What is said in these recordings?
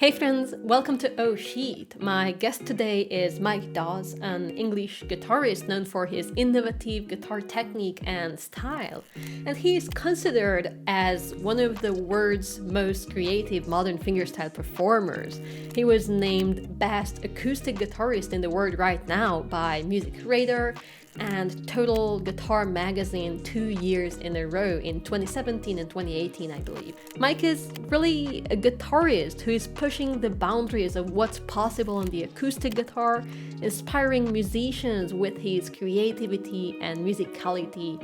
Hey friends, welcome to Sheet. My guest today is Mike Dawes, an English guitarist known for his innovative guitar technique and style. And he is considered as one of the world's most creative modern fingerstyle performers. He was named Best Acoustic Guitarist in the world right now by Music Radar and Total Guitar Magazine 2 years in a row in 2017 and 2018, I believe. Mike is really a guitarist who is pushing the boundaries of what's possible on the acoustic guitar, inspiring musicians with his creativity and musicality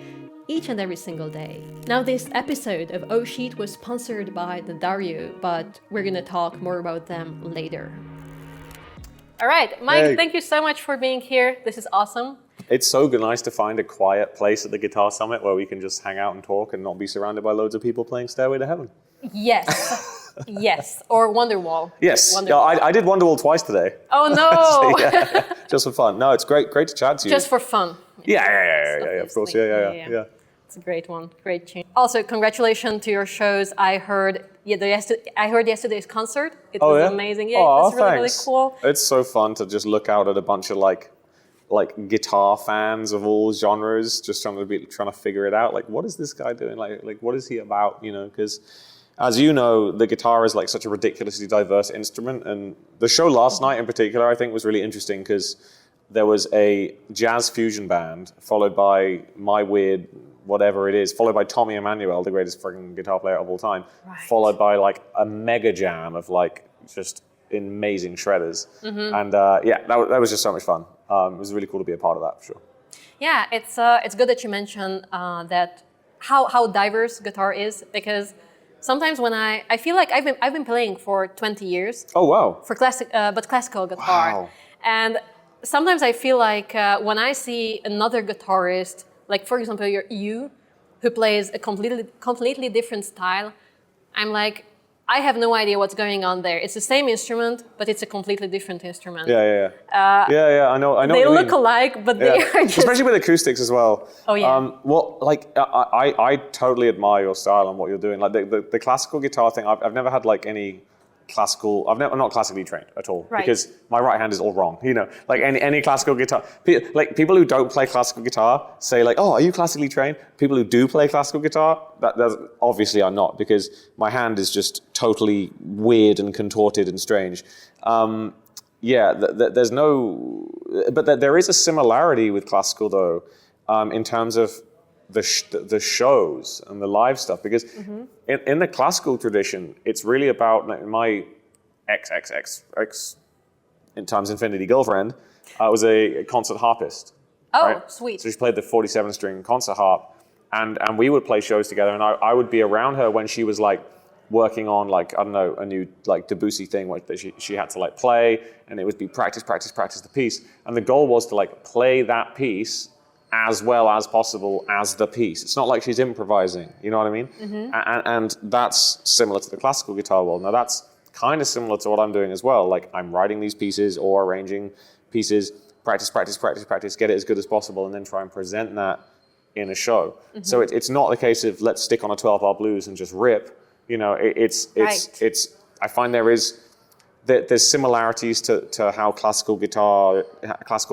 each and every single day. Now, this episode of Sheet was sponsored by the Dario, but we're gonna talk more about them later. All right, Mike, Thank you so much for being here. This is awesome. It's so nice to find a quiet place at the Guitar Summit where we can just hang out and talk and not be surrounded by loads of people playing Stairway to Heaven. Yes, yes, or Wonderwall. Yes, Wonderwall. I did Wonderwall twice today. Oh no! Yeah, just for fun. No, it's great to chat to you. Just for fun. Yeah, of course, yeah. It's a great one, great tune. Also, congratulations to your shows. I heard yesterday's concert. It was amazing. Yeah, it was really cool. It's so fun to just look out at a bunch of like guitar fans of all genres, just trying to figure it out. Like, what is this guy doing? Like what is he about? You know, because as you know, the guitar is like such a ridiculously diverse instrument. And the show last night in particular, I think, was really interesting because there was a jazz fusion band followed by my weird whatever it is, followed by Tommy Emmanuel, the greatest freaking guitar player of all time, followed by like a mega jam of like just amazing shredders. And that was just so much fun. It was really cool to be a part of that, for sure. Yeah, it's good that you mentioned that how diverse guitar is, because sometimes when I feel like I've been playing for 20 years. Oh wow! For classical guitar. Wow. And sometimes I feel like when I see another guitarist, like for example you, who plays a completely different style, I'm like, I have no idea what's going on there. It's the same instrument, but it's a completely different instrument. Yeah. I know. They look alike, but they are just... Especially with acoustics as well. Oh yeah. I totally admire your style and what you're doing. Like the classical guitar thing, I've never had like any classical. I'm not classically trained at all, because my right hand is all wrong. You know, like any classical guitar. Like people who don't play classical guitar say like, "Oh, are you classically trained?" People who do play classical guitar, that's obviously are not, because my hand is just totally weird and contorted and strange. There's no, but there is a similarity with classical though, in terms of the shows and the live stuff, because in the classical tradition, it's really about my ex in times infinity girlfriend was a concert harpist. Oh, right? Sweet. So she played the 47-string concert harp, and we would play shows together, and I would be around her when she was like working on like, I don't know, a new like Debussy thing that she had to like play, and it would be practice the piece, and the goal was to like play that piece as well as possible as the piece. It's not like she's improvising, you know what I mean? And that's similar to the classical guitar world. Now that's kind of similar to what I'm doing as well. Like I'm writing these pieces or arranging pieces, practice, get it as good as possible, and then try and present that in a show. So it's not the case of let's stick on a 12-bar blues and just rip. You know, it's I find there's similarities to how classical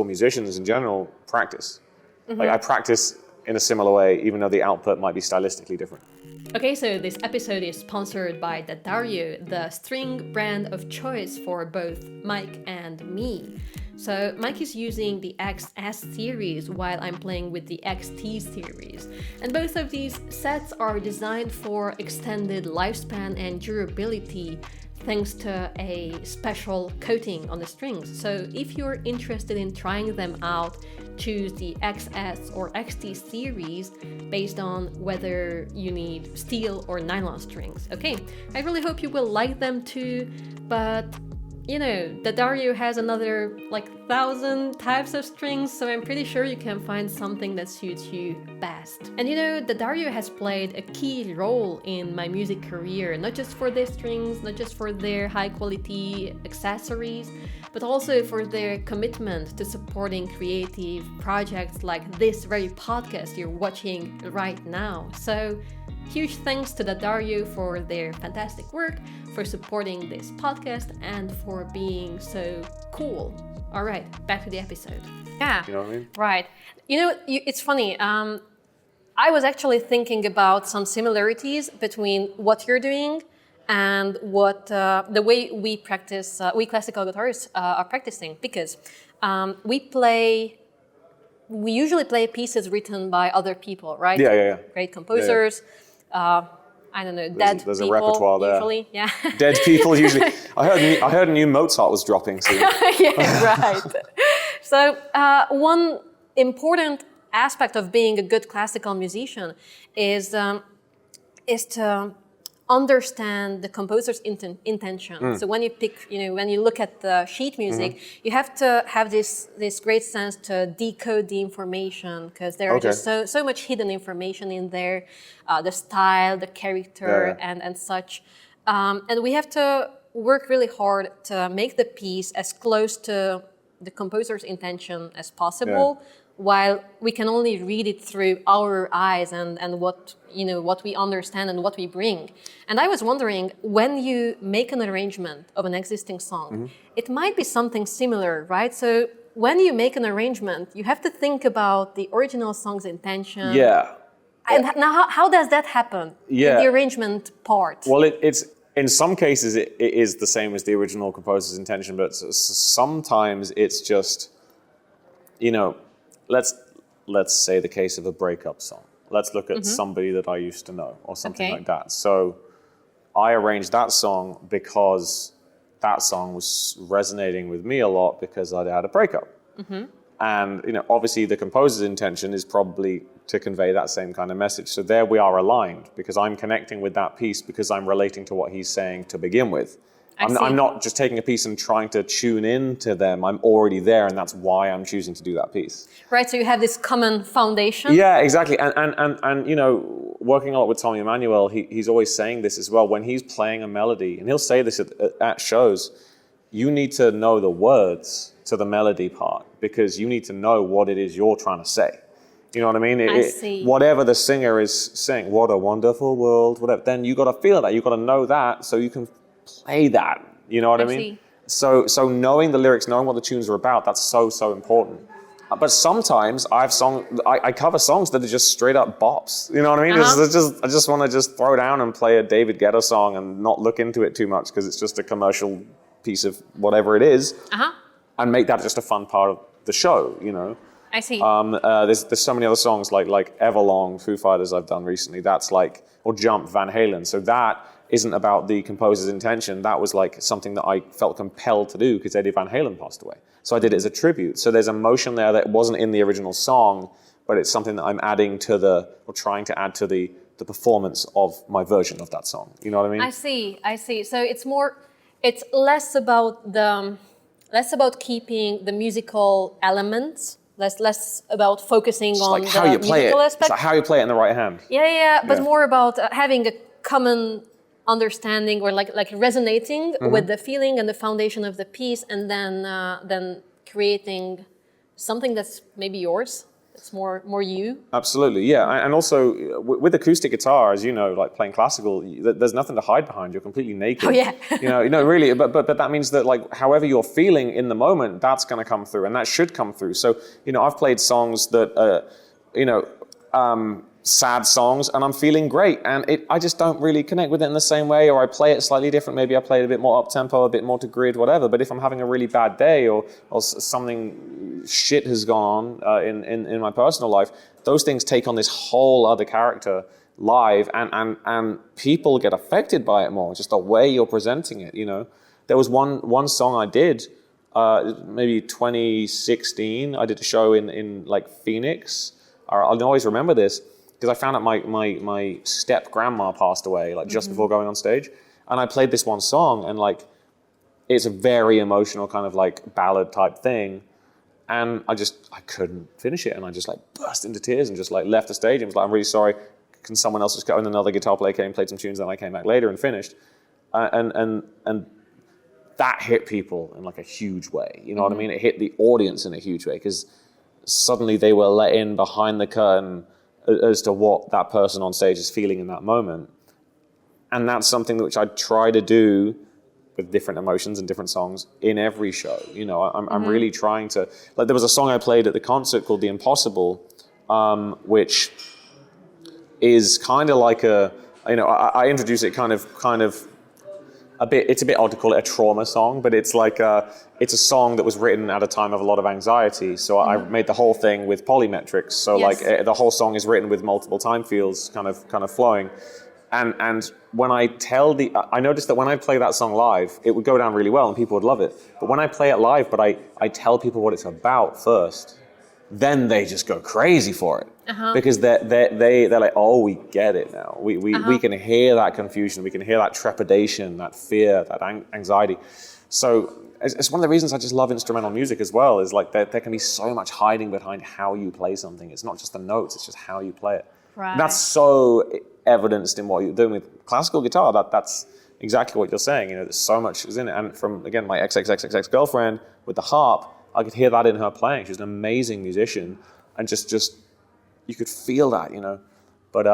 musicians in general practice. Like I practice in a similar way, even though the output might be stylistically different. Okay, so this episode is sponsored by the Dario, the string brand of choice for both Mike and me. So Mike is using the XS series while I'm playing with the XT series. And both of these sets are designed for extended lifespan and durability, thanks to a special coating on the strings. So if you're interested in trying them out, choose the XS or XT series based on whether you need steel or nylon strings. Okay, I really hope you will like them too, but you know, the Dario has another like 1,000 types of strings, so I'm pretty sure you can find something that suits you best. And you know, the Dario has played a key role in my music career, not just for their strings, not just for their high quality accessories, but also for their commitment to supporting creative projects like this very podcast you're watching right now. So Huge thanks to the Dario for their fantastic work, for supporting this podcast, and for being so cool. All right, back to the episode. Yeah. You know what I mean? Right. It's funny. I was actually thinking about some similarities between what you're doing and what the way we practice, we classical guitarists are practicing, because we usually play pieces written by other people, right? Yeah. Great composers. I don't know, dead there's people. a repertoire there. Usually, yeah. Dead people usually. I heard a new Mozart was dropping soon. Yeah, right. So one important aspect of being a good classical musician is to understand the composer's intention. So when you pick, when you look at the sheet music, you have to have this great sense to decode the information, because there are just so much hidden information in there, the style, the character, and such. And we have to work really hard to make the piece as close to the composer's intention as possible, while we can only read it through our eyes and what we understand and what we bring. And I was wondering, when you make an arrangement of an existing song, it might be something similar, right? So when you make an arrangement, you have to think about the original song's intention. Yeah. And now, how does that happen in the arrangement part? Well, it's in some cases it is the same as the original composer's intention, but sometimes it's just, let's say the case of a breakup song. Let's look at somebody that I used to know or something like that. So I arranged that song because that song was resonating with me a lot because I'd had a breakup. And obviously the composer's intention is probably to convey that same kind of message. So there we are aligned, because I'm connecting with that piece because I'm relating to what he's saying to begin with. I'm not just taking a piece and trying to tune in to them. I'm already there, and that's why I'm choosing to do that piece. Right, so you have this common foundation. Yeah, exactly. And working a lot with Tommy Emmanuel, he's always saying this as well. When he's playing a melody, and he'll say this at shows, you need to know the words to the melody part, because you need to know what it is you're trying to say. You know what I mean? I see. Whatever the singer is saying, what a wonderful world, whatever, then you got to feel that. You got to know that so you can play that. You know what I mean? See. So knowing the lyrics, knowing what the tunes are about, that's so important. But sometimes I cover songs that are just straight up bops. You know what I mean? I just want to just throw down and play a David Guetta song and not look into it too much, because it's just a commercial piece of whatever it is, and make that just a fun part of the show. I see. There's so many other songs like Everlong, Foo Fighters I've done recently. That's or Jump, Van Halen. So that isn't about the composer's intention. That was something that I felt compelled to do because Eddie Van Halen passed away. So I did it as a tribute. So there's emotion there that wasn't in the original song, but it's something that I'm adding to or trying to add to the performance of my version of that song. You know what I mean? I see. So it's less about keeping the musical elements, less about focusing on the how you play musical it. aspect. It's like how you play it in the right hand. But more about having a common understanding, or like resonating with the feeling and the foundation of the piece, and then creating something that's maybe yours. It's more you. Absolutely, yeah. And also with acoustic guitar, as you know, like playing classical, there's nothing to hide behind. You're completely naked. Oh yeah. Really. But that means that however you're feeling in the moment, that's going to come through, and that should come through. So I've played songs that sad songs, and I'm feeling great, and I just don't really connect with it in the same way, or I play it slightly different. Maybe I play it a bit more up tempo, a bit more to grid, whatever. But if I'm having a really bad day, or something shit has gone on in my personal life, those things take on this whole other character live, and people get affected by it more, just the way you're presenting it. There was one song I did maybe 2016. I did a show in Phoenix. I'll always remember this, because I found out my step grandma passed away just before going on stage, and I played this one song, and it's a very emotional kind of ballad type thing, and I couldn't finish it, and I just burst into tears and just left the stage and was I'm really sorry, can someone else just go? And another guitar player came, played some tunes, and I came back later and finished, and that hit people in a huge way. You know what I mean? It hit the audience in a huge way, because suddenly they were let in behind the curtain. as to what that person on stage is feeling in that moment. And that's something which I try to do with different emotions and different songs in every show. You know, I'm really trying to, like there was a song I played at the concert called The Impossible, which is kind of like I introduce it kind of a bit, it's a bit odd to call it a trauma song, but it's like it's a song that was written at a time of a lot of anxiety. So I made the whole thing with polymetrics. So like the whole song is written with multiple time fields kind of flowing. And when I noticed that when I play that song live, it would go down really well and people would love it. But when I play it live, but I tell people what it's about first, then they just go crazy for it. Because they're like, oh, we get it now. We can hear that confusion, we can hear that trepidation, that fear, that anxiety. So it's one of the reasons I just love instrumental music as well, is like there can be so much hiding behind how you play something. It's not just the notes, it's just how you play it. Right. That's so evidenced in what you're doing with classical guitar. That's exactly what you're saying. You know, there's so much is in it. And from, again, my ex girlfriend with the harp, I could hear that in her playing. She's an amazing musician, and just you could feel that, you know. But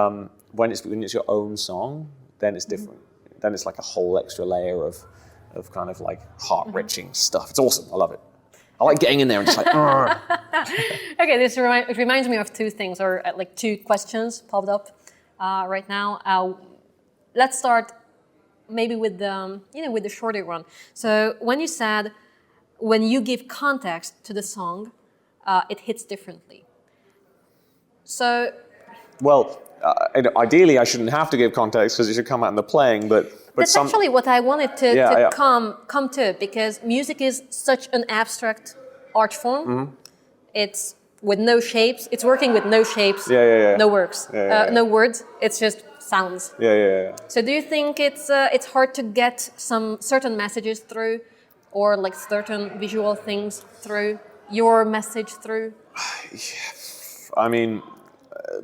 when it's your own song, then it's different. Then it's like a whole extra layer of kind of like heart-wrenching stuff. It's awesome. I love it. I like getting in there and just like. Okay, it reminds me of two things, or like two questions popped up right now. Let's start maybe with the shorter one. So when you said, when you give context to the song, it hits differently. So. Well, ideally, I shouldn't have to give context because it should come out in the playing, but that's actually what I wanted to come to, because music is such an abstract art form. It's with no shapes. It's working with no shapes, no words, no words. It's just sounds. So do you think it's hard to get some certain messages through, or like certain visual things through, your message through? I mean,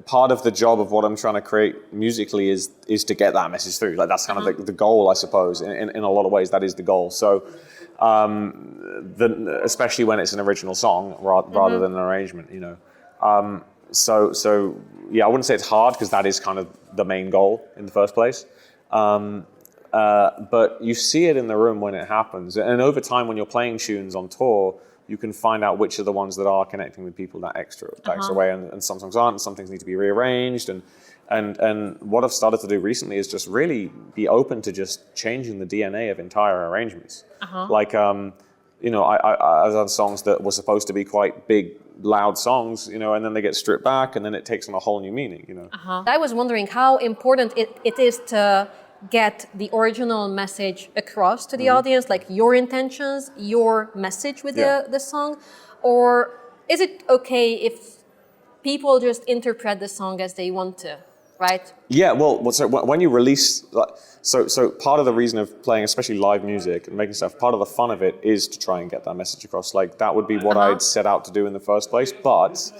part of the job of what I'm trying to create musically is to get that message through. Like that's kind of the goal, I suppose. In a lot of ways, that is the goal. So, especially when it's an original song rather than an arrangement, you know. So yeah, I wouldn't say it's hard because that is kind of the main goal in the first place. But you see it in the room when it happens, and over time, when you're playing tunes on tour, you can find out which are the ones that are connecting with people that extra way, and some songs aren't, and some things need to be rearranged. And what I've started to do recently is just really be open to just changing the DNA of entire arrangements. Like, you know, I've done songs that were supposed to be quite big, loud songs, you know, and then they get stripped back, and then it takes on a whole new meaning, you know. I was wondering how important it is to get the original message across to the audience, like your intentions, your message with the song, or is it okay if people just interpret the song as they want to, right? Yeah, well, so when you release, so part of the reason of playing, especially live music and making stuff, part of the fun of it is to try and get that message across. Like that would be what I'd set out to do in the first place, but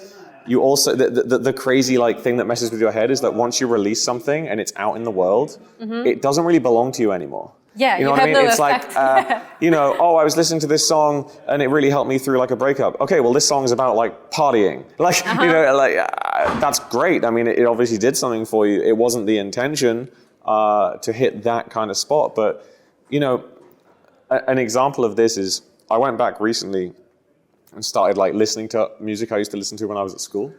you also, the crazy like thing that messes with your head is that once you release something and it's out in the world, it doesn't really belong to you anymore. Yeah, you know what I mean? It's effect. Like, you know, oh, I was listening to this song and it really helped me through like a breakup. Okay, well, this song is about like partying. Like, you know, like that's great. I mean, it obviously did something for you. It wasn't the intention to hit that kind of spot. But, you know, an example of this is I went back recently and started like listening to music I used to listen to when I was at school.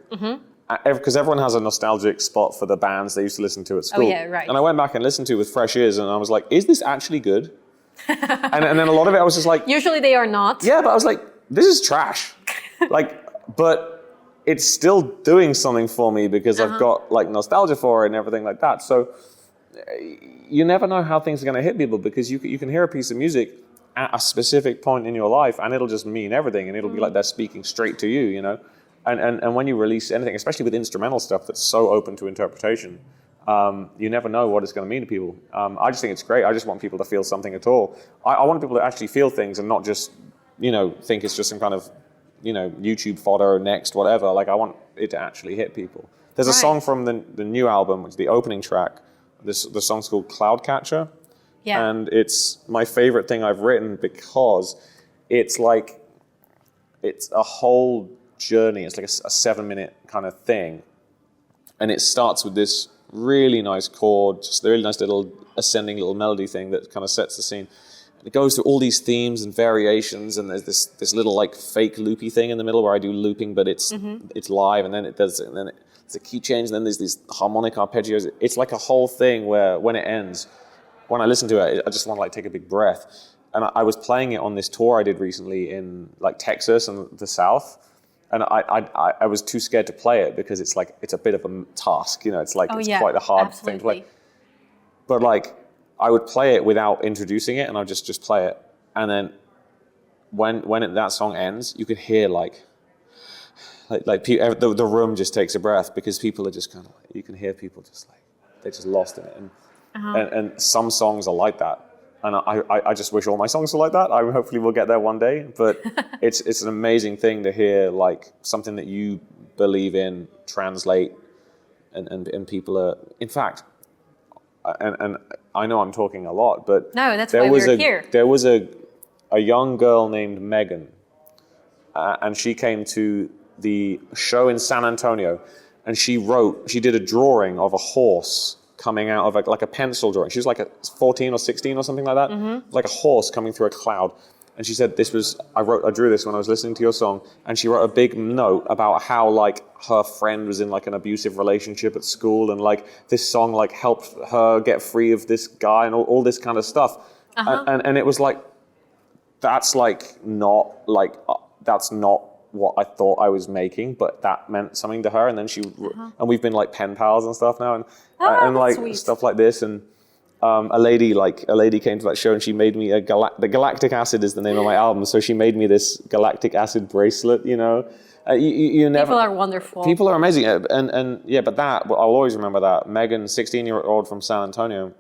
Because everyone has a nostalgic spot for the bands they used to listen to at school. Oh yeah, right. And I went back and listened to it with fresh ears, and I was like, is this actually good? and then a lot of it I was just like... Usually they are not. Yeah, but I was like, this is trash. But it's still doing something for me because I've got like nostalgia for it and everything like that. So you never know how things are going to hit people, because you can hear a piece of music at a specific point in your life and it'll just mean everything, and it'll be like they're speaking straight to you, you know? And when you release anything, especially with instrumental stuff that's so open to interpretation, you never know what it's going to mean to people. I just think it's great. I just want people to feel something at all. I want people to actually feel things and not just, you know, think it's just some kind of, you know, YouTube fodder, next, whatever. Like, I want it to actually hit people. There's a song from the new album, which is the opening track. The song's called Cloudcatcher. Yeah. And it's my favorite thing I've written because it's like, it's a whole journey. It's like a 7-minute kind of thing And it starts with this really nice chord, just a really nice little ascending little melody thing that kind of sets the scene. And it goes through all these themes and variations, and there's this little like fake loopy thing in the middle where I do looping, but it's live, and then there's a key change, and then there's these harmonic arpeggios. It's like a whole thing where when it ends, when I listen to it, I just want to like take a big breath. And I was playing it on this tour I did recently in like Texas and the South. And I was too scared to play it because it's a bit of a task, you know, it's quite a hard thing to play. But like, I would play it without introducing it, and I'd just play it. And then when that song ends, you could hear the room just takes a breath, because people are just kind of, you can hear people just like, they're just lost in it. And some songs are like that. And I just wish all my songs were like that. I hopefully will get there one day. But it's an amazing thing to hear like something that you believe in translate, and people are, in fact, and I know I'm talking a lot, but no, that's why we're here. There was a young girl named Megan, and she came to the show in San Antonio, and she did a drawing of a horse coming out of like a pencil drawing. She was like 14 or 16 or something like that, like a horse coming through a cloud. And she said, I drew this when I was listening to your song. And she wrote a big note about how like her friend was in like an abusive relationship at school, and like this song like helped her get free of this guy, and all this kind of stuff. And it was like, that's not what I thought I was making, but that meant something to her. And then and we've been like pen pals and stuff now, and like sweet stuff like this. And a lady came to that show, and she made me the Galactic Acid is the name of my album, so she made me this Galactic Acid bracelet. You know, you never. People are wonderful. People are amazing, and yeah. But I'll always remember that Megan, 16-year-old from San Antonio,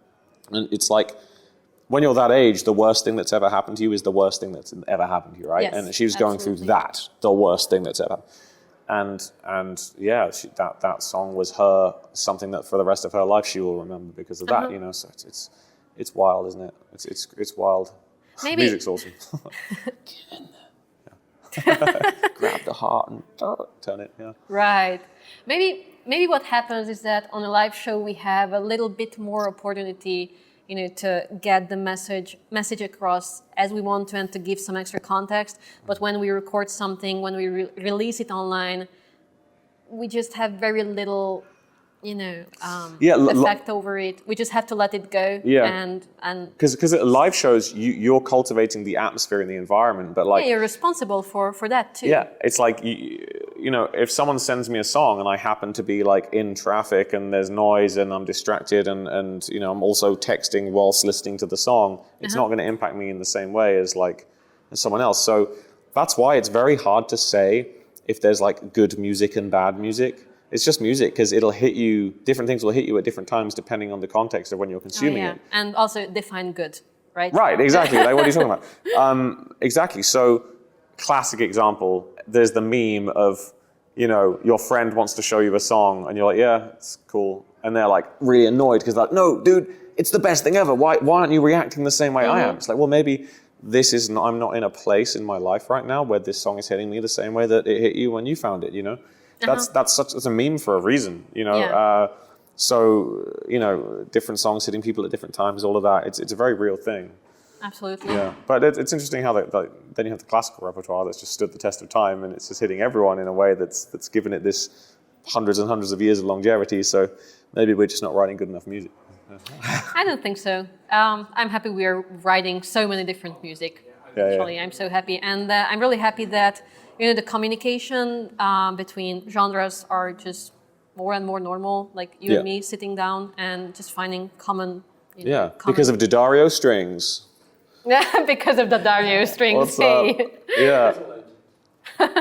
and it's like, when you're that age, the worst thing that's ever happened to you is the worst thing that's ever happened to you, right? Yes, and she was going through the worst thing that's ever happened. And yeah, that song was something that for the rest of her life she will remember because of that, you know. So it's wild, isn't it? It's wild. Maybe music's awesome. Get in there. Grab the heart and turn it. Yeah. Right. Maybe what happens is that on a live show we have a little bit more opportunity, you know, to get the message across as we want to, and to give some extra context. But when we record something, when we release it online, we just have very little, you know, effect over it. We just have to let it go. Yeah. And because at live shows, you're cultivating the atmosphere and the environment, but like, yeah, you're responsible for that too. Yeah, it's like, you know, if someone sends me a song and I happen to be like in traffic and there's noise and I'm distracted and you know, I'm also texting whilst listening to the song, it's not going to impact me in the same way as someone else. So that's why it's very hard to say if there's like good music and bad music. It's just music, because it'll hit you, different things will hit you at different times depending on the context of when you're consuming it. And also define good, right? Right, exactly. Like, what are you talking about? Exactly. So, classic example, there's the meme of, you know, your friend wants to show you a song and you're like, yeah, it's cool. And they're like really annoyed because they're like, no, dude, it's the best thing ever. Why aren't you reacting the same way I am? It's like, well, maybe I'm not in a place in my life right now where this song is hitting me the same way that it hit you when you found it, you know? That's a meme for a reason, you know? Yeah. So, you know, different songs hitting people at different times, all of that. It's a very real thing. Absolutely. Yeah, but it's interesting how then you have the classical repertoire that's just stood the test of time, and it's just hitting everyone in a way that's given it this hundreds and hundreds of years of longevity. So maybe we're just not writing good enough music. I don't think so. I'm happy we are writing so many different music. Actually, yeah. I'm so happy, and I'm really happy that, you know, the communication between genres are just more and more normal. Like you and me sitting down and just finding common. Because of D'Addario strings. Because of the D'Addario strings. What's up? Yeah,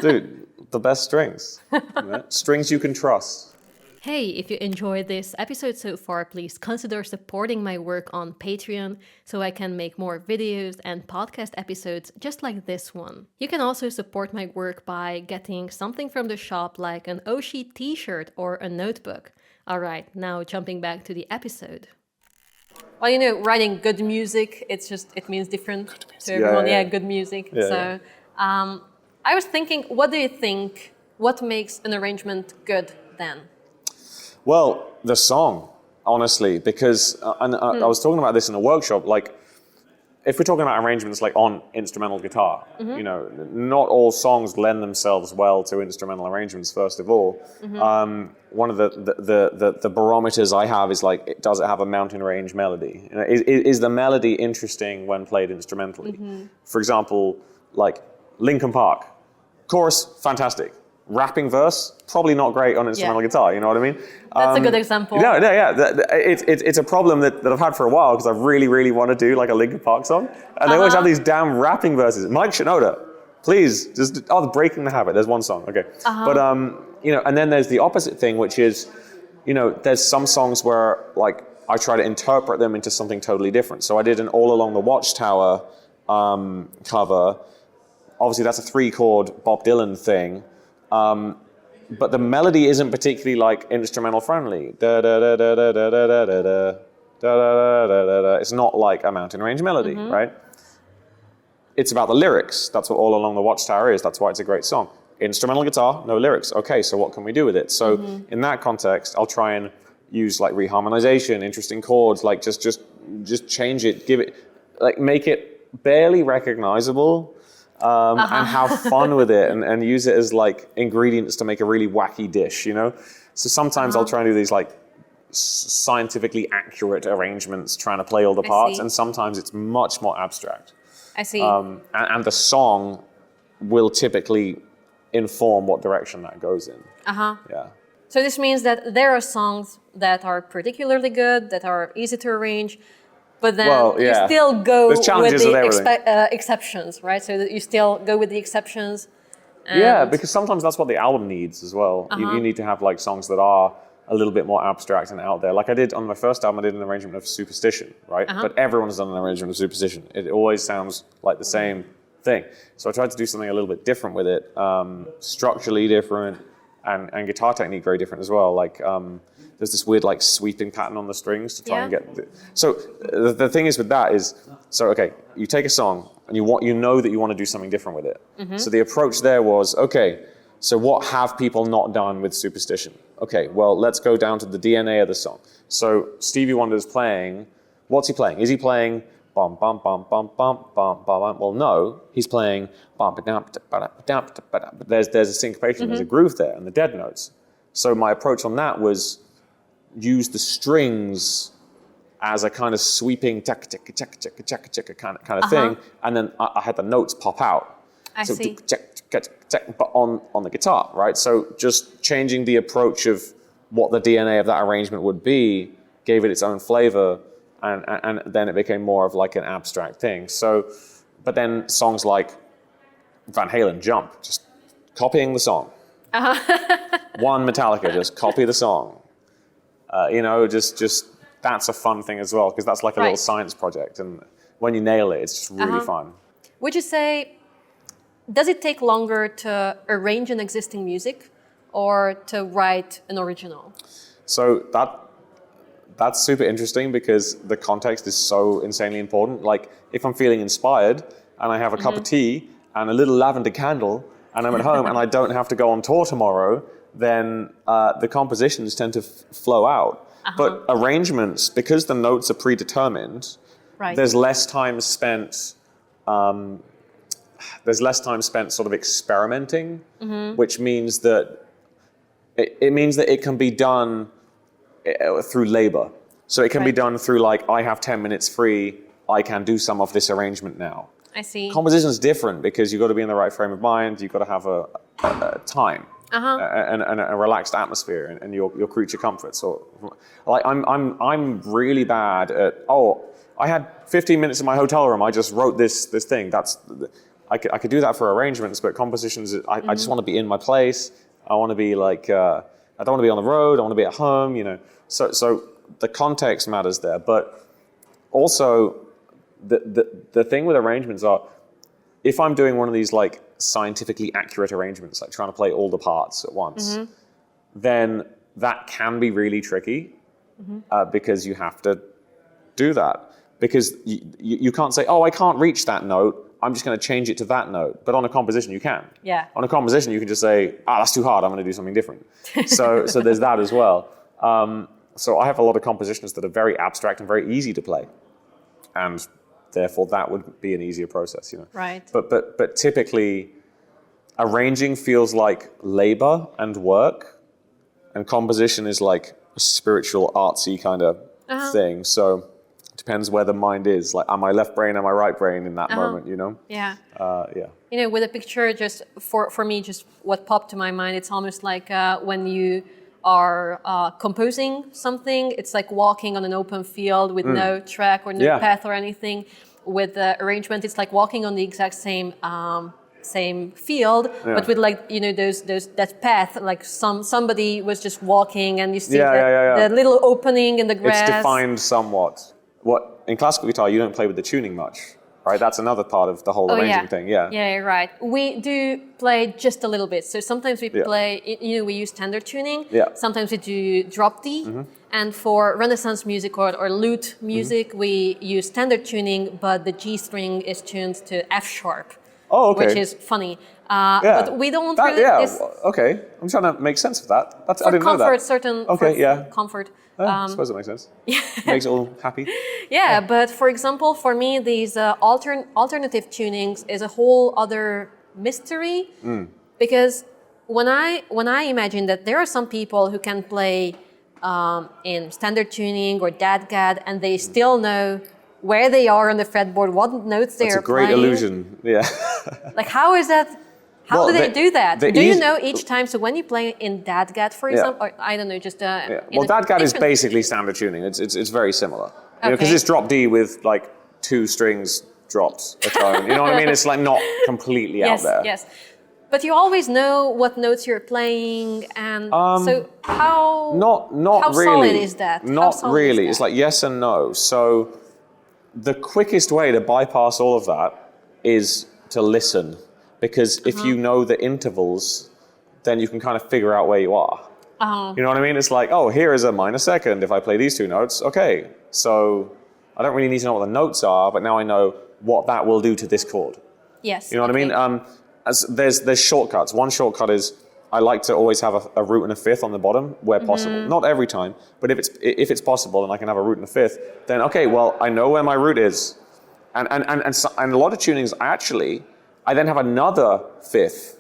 dude, the best strings. You know? Strings you can trust. Hey, if you enjoyed this episode so far, please consider supporting my work on Patreon so I can make more videos and podcast episodes just like this one. You can also support my work by getting something from the shop like an Sheet t-shirt or a notebook. All right, now jumping back to the episode. Well, you know, writing good music, it means different to everyone. Yeah, good music. Yeah, I was thinking, what do you think, what makes an arrangement good then? Well, the song, honestly, because I was talking about this in a workshop. Like, if we're talking about arrangements like on instrumental guitar, you know, not all songs lend themselves well to instrumental arrangements. First of all, one of the barometers I have is like, does it have a mountain range melody? You know, is the melody interesting when played instrumentally? For example, like Linkin Park, chorus fantastic, rapping verse probably not great on instrumental guitar. You know what I mean? That's a good example. No, yeah. It's a problem that I've had for a while because I really want to do like a Linkin Park song, and they always have these damn rapping verses. Mike Shinoda, please, just breaking the habit. There's one song, okay, but you know, and then there's the opposite thing, which is, you know, there's some songs where like I try to interpret them into something totally different. So I did an All Along the Watchtower cover. Obviously, that's a 3-chord Bob Dylan thing. But the melody isn't particularly like instrumental friendly. Da da da da da da da da da da da da da da. It's not like a mountain range melody, right? It's about the lyrics. That's what All Along the Watchtower is. That's why it's a great song. Instrumental guitar, no lyrics. Okay, so what can we do with it? So in that context, I'll try and use like reharmonization, interesting chords, like just change it, give it, like make it barely recognizable. And have fun with it and use it as like ingredients to make a really wacky dish, you know? So sometimes I'll try and do these like scientifically accurate arrangements trying to play all the parts, and sometimes it's much more abstract. I see. And the song will typically inform what direction that goes in. Yeah. So this means that there are songs that are particularly good, that are easy to arrange, but then you still go with the exceptions, right? So that you still go with the exceptions. Yeah, because sometimes that's what the album needs as well. You need to have like songs that are a little bit more abstract and out there. Like I did on my first album, I did an arrangement of Superstition, right? But everyone's done an arrangement of Superstition. It always sounds like the same thing. So I tried to do something a little bit different with it, structurally different, and guitar technique very different as well. Like there's this weird like sweeping pattern on the strings to try and get. So the thing is with that is, so okay, you take a song and you know that you want to do something different with it. So the approach there was, okay, so what have people not done with Superstition? Okay, well let's go down to the DNA of the song. So Stevie Wonder's playing. What's he playing? Is he playing bum bum bum bum bum bum bum? Well, no, he's playing bum ba dum ba dum ba dum. There's a syncopation, there's a groove there, and the dead notes. So my approach on that was use the strings as a kind of sweeping check kind of thing, and then I had the notes pop out. I see. But on the guitar, right? So just changing the approach of what the DNA of that arrangement would be gave it its own flavor, and then it became more of like an abstract thing. So, but then songs like Van Halen, Jump, just copying the song. One Metallica, just copy the song. You know, just that's a fun thing as well, because that's like a little science project, and when you nail it, it's just really fun. Would you say, does it take longer to arrange an existing music or to write an original? So that's super interesting because the context is so insanely important. Like if I'm feeling inspired and I have a cup of tea and a little lavender candle and I'm at home and I don't have to go on tour tomorrow, then the compositions tend to flow out. But arrangements, because the notes are predetermined, there's less time spent. There's less time spent sort of experimenting, which means that it means that it can be done through labor. So it can be done through like, I have 10 minutes free, I can do some of this arrangement now. I see. Composition is different because you've got to be in the right frame of mind, you've got to have a time. And a relaxed atmosphere and your creature comfort. So, like I'm really bad at. I had 15 minutes in my hotel room. I just wrote this thing. I could do that for arrangements, but compositions. I just want to be in my place. I want to be like. I don't want to be on the road. I want to be at home. You know. So the context matters there, but also the thing with arrangements are, if I'm doing one of these like scientifically accurate arrangements, like trying to play all the parts at once, then that can be really tricky because you have to do that. Because you can't say, I can't reach that note, I'm just going to change it to that note. But on a composition, you can. Yeah. On a composition, you can just say, that's too hard, I'm going to do something different. So there's that as well. So I have a lot of compositions that are very abstract and very easy to play, and therefore that would be an easier process, you know. Right. But typically, arranging feels like labor and work, and composition is like a spiritual, artsy kind of thing. So it depends where the mind is. Like, am I left brain, am I right brain in that moment, you know? Yeah. Yeah. You know, with a picture, just for me, just what popped to my mind, it's almost like when you are composing something, it's like walking on an open field with no track or no path or anything. With the arrangement, it's like walking on the exact same field, but with like, you know, that path, like somebody was just walking and you see the little opening in the grass. It's defined somewhat. What in classical guitar, you don't play with the tuning much, right? That's another part of the whole arranging thing. Yeah. Yeah, you're right. We do play just a little bit. So sometimes we play, you know, we use standard tuning. Yeah. Sometimes we do drop D. And for Renaissance music or lute music, we use standard tuning, but the G string is tuned to F sharp. Oh, okay. Which is funny. But we don't really... okay. I'm trying to make sense of that. I didn't comfort, know that. certain... Okay, comfort. I suppose it makes sense. Makes it all happy. Yeah, but for example, for me, these alternative tunings is a whole other mystery. Because when I imagine that there are some people who can play in standard tuning or DAD-GAD, and they still know where they are on the fretboard, what notes they are playing. That's a great illusion, yeah. Like, how is that? How do they do that? Do you know each time? So when you play in DAD-GAD, for example, or I don't know, just well, DAD-GAD is basically standard tuning. It's very similar. Because it's drop D with like 2 strings dropped a tone. You know what I mean? It's like not completely out there. Yes. But you always know what notes you're playing, and so how not really. Solid is that? Not really. It's like yes and no. So the quickest way to bypass all of that is to listen, because if you know the intervals, then you can kind of figure out where you are. You know what I mean? It's like, oh, here is a minor second. If I play these 2 notes, okay. So I don't really need to know what the notes are, but now I know what that will do to this chord. Yes. You know what I mean? There's shortcuts. One shortcut is I like to always have a root and a fifth on the bottom where possible. Not every time, but if it's possible and I can have a root and a fifth, then okay, well, I know where my root is. And a lot of tunings, I then have another fifth.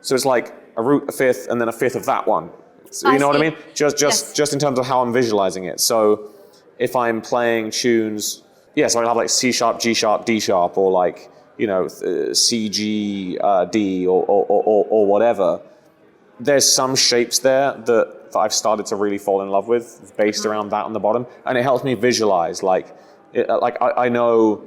So it's like a root, a fifth, and then a fifth of that one. So you know what I mean? Just in terms of how I'm visualizing it. So if I'm playing tunes, so I'll have like C sharp, G sharp, D sharp, or like, you know, C, G, D, or whatever. There's some shapes there that I've started to really fall in love with, based around that on the bottom, and it helps me visualize. I know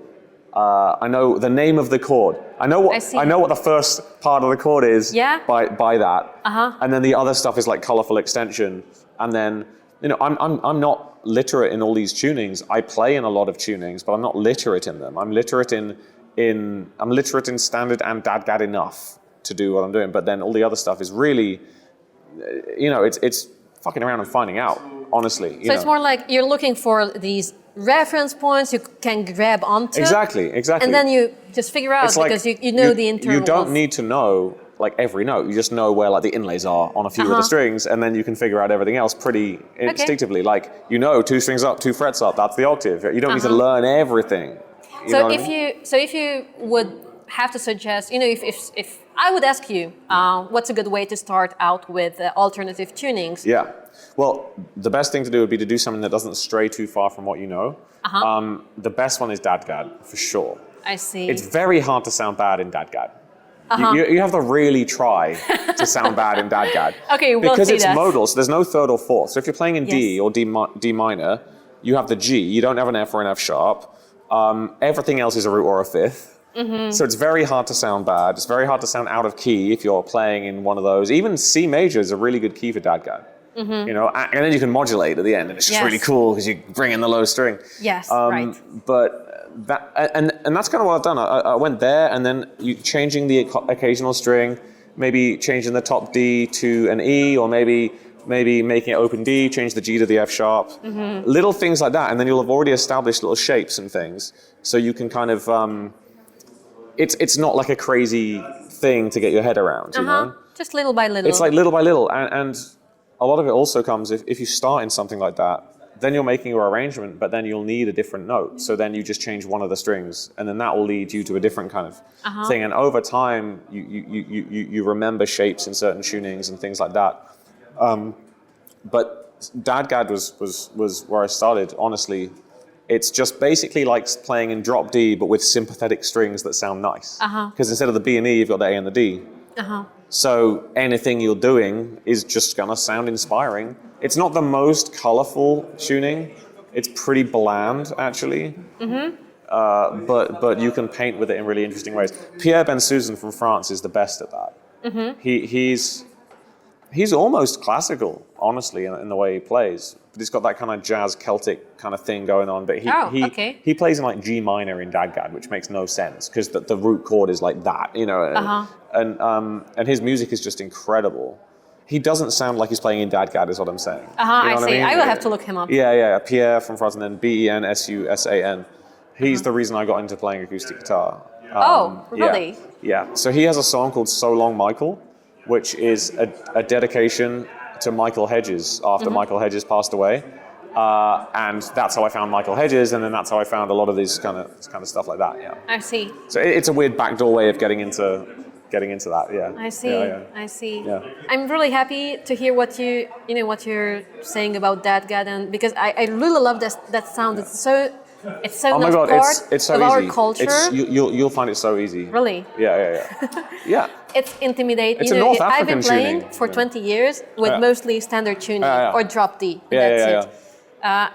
the name of the chord. I know what the first part of the chord is by that, and then the other stuff is like colorful extension. And then, you know, I'm not literate in all these tunings. I play in a lot of tunings, but I'm not literate in them. I'm literate in standard and DAD-GAD enough to do what I'm doing, but then all the other stuff is really, you know, it's fucking around and finding out, honestly. So it's more like you're looking for these reference points you can grab onto. Exactly. And then you just figure out, because you know the internal. You don't need to know like every note. You just know where like the inlays are on a few of the strings, and then you can figure out everything else pretty instinctively. Like, you know, 2 strings up, 2 frets up, that's the octave. You don't need to learn everything. So if you would have to suggest, you know, if I would ask you, what's a good way to start out with alternative tunings? Yeah, well, the best thing to do would be to do something that doesn't stray too far from what you know. The best one is DAD-GAD, for sure. I see. It's very hard to sound bad in DAD-GAD. You have to really try to sound bad in DAD-GAD. Okay, we'll because see it's that. modal, so there's no third or fourth. So if you're playing in D or D minor, you have the G. You don't have an F or an F sharp. Everything else is a root or a fifth. So it's very hard to sound bad. It's very hard to sound out of key if you're playing in one of those. Even C major is a really good key for DAD-GAD. You know, and then you can modulate at the end, and it's just really cool because you bring in the low string. Yes, right. But that and that's kind of what I've done. I went there, and then changing the occasional string, maybe changing the top D to an E, or maybe making it open D, change the G to the F sharp, little things like that, and then you'll have already established little shapes and things, so you can kind of. It's not like a crazy thing to get your head around, you know? Just little by little. It's like little by little, and a lot of it also comes if you start in something like that, then you're making your arrangement, but then you'll need a different note. So then you just change one of the strings, and then that will lead you to a different kind of thing. And over time, you remember shapes in certain tunings and things like that. But Dadgad was where I started, honestly. It's just basically like playing in drop D, but with sympathetic strings that sound nice. Because instead of the B and E, you've got the A and the D. So anything you're doing is just gonna sound inspiring. It's not the most colorful tuning. It's pretty bland, actually. But you can paint with it in really interesting ways. Pierre Bensusan from France is the best at that. He's almost classical, honestly, in the way he plays. But he's got that kind of jazz Celtic kind of thing going on. But he plays in like G minor in Dadgad, which makes no sense because the root chord is like that, you know. And his music is just incredible. He doesn't sound like he's playing in Dadgad, is what I'm saying. You know I see. I mean? I will have to look him up. Yeah. Pierre from France, and then Bensusan. He's the reason I got into playing acoustic guitar. Really? Yeah. So he has a song called So Long Michael, which is a dedication to Michael Hedges after Michael Hedges passed away. And that's how I found Michael Hedges, and then that's how I found a lot of this kind of stuff like that. Yeah. I see. So it's a weird backdoor way of getting into that. Yeah. I see. Yeah. I see. Yeah. I'm really happy to hear what you're saying about Dadgad, and because I really love that sound. It's so Oh my God, it's so of easy. our culture. You'll find it so easy. Really? Yeah. Yeah. It's intimidating. It's a North African I've been playing tuning. for 20 years with mostly standard tuning or drop D. Yeah.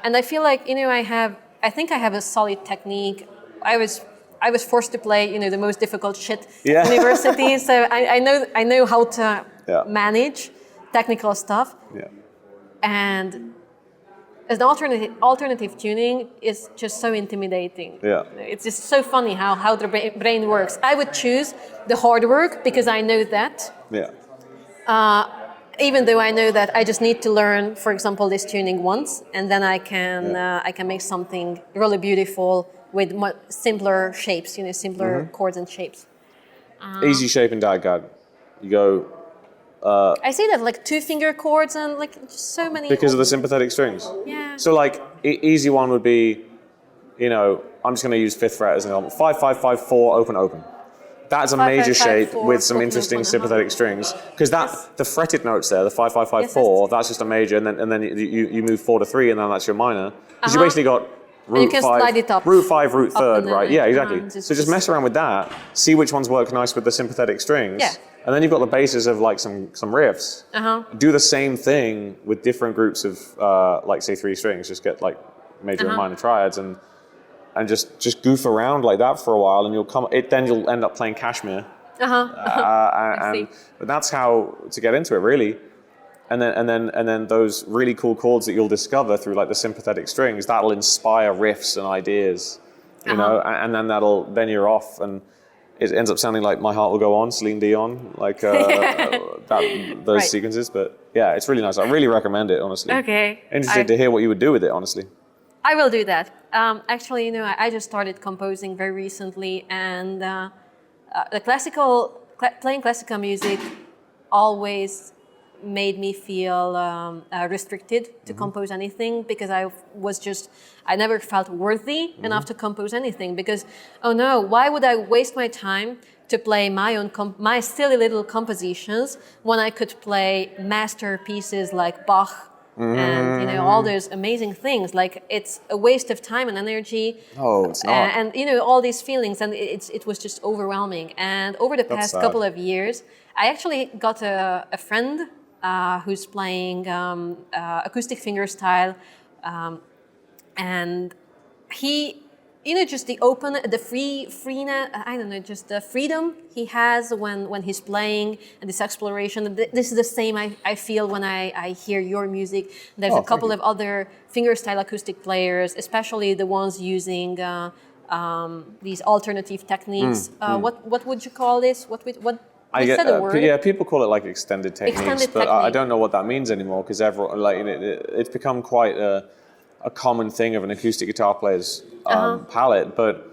And I feel like I think I have a solid technique. I was forced to play the most difficult shit in university, so I know how to manage technical stuff. Yeah. And as an alternative tuning is just so intimidating. Yeah. It's just so funny how the brain works. I would choose the hard work because I know that. Yeah. Even though I know that I just need to learn, for example, this tuning once, and then I can make something really beautiful with much simpler shapes, simpler chords and shapes. Easy shape in Dadgad. You go. I see that like 2-finger chords and like just so many. Because of the sympathetic strings. Yeah. So like easy one would be, I'm just going to use 5th fret as an example. 5, 5, 5, 4, open, open. That's a 5, major 5, 5, shape 4, with some open, interesting open, sympathetic strings. Because the fretted notes there, the 5, 5, 5, 4, that's just a major, and then you move 4 to 3, and then that's your minor. Because you basically got root 5, slide it up. root 5, root 3rd, right? Yeah, exactly. Just So just mess around with that, see which ones work nice with the sympathetic strings. Yeah. And then you've got the basis of like some riffs. Do the same thing with different groups of like say 3 strings. Just get like major and minor triads and just goof around like that for a while, and then you'll end up playing Kashmir. But that's how to get into it, really. And then those really cool chords that you'll discover through like the sympathetic strings, that'll inspire riffs and ideas, you know, and then you're off, and it ends up sounding like My Heart Will Go On, Celine Dion, like those sequences. But yeah, it's really nice. I really recommend it, honestly. Okay. Interested to hear what you would do with it, honestly. I will do that. Actually, I just started composing very recently, and playing classical music always made me feel restricted to compose anything, because I never felt worthy enough to compose anything, because, oh no, why would I waste my time to play my silly little compositions when I could play masterpieces like Bach and all those amazing things? Like, it's a waste of time and energy. Oh, it's not. And all these feelings, and it was just overwhelming. And over the past couple of years, I actually got a friend who's playing acoustic fingerstyle, and he, just the freedom he has when he's playing, and this exploration. This is the same I feel when I hear your music. There's a couple of other fingerstyle acoustic players, especially the ones using these alternative techniques. What would you call this? I get, people call it like extended techniques, but I don't know what that means anymore, because everyone it's become quite a common thing of an acoustic guitar player's palette. But